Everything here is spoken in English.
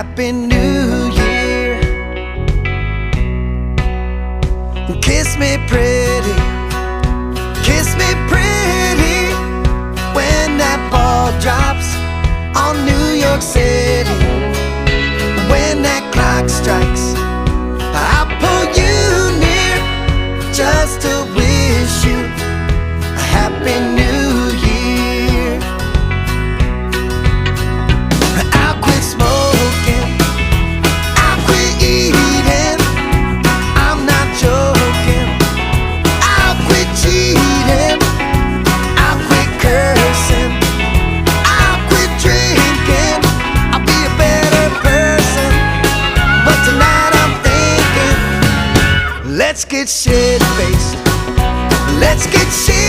Happy New Year. Kiss me pretty, kiss me pretty, when that ball drops on New York City. When that clock strikes, I'll pull you near just to wish you a Happy New Year. I'll quit smoking, I'll quit eating, I'm not joking. I'll quit cheating, I'll quit cursing, I'll quit drinking, I'll be a better person. But tonight I'm thinking, let's get shit-faced, let's get shit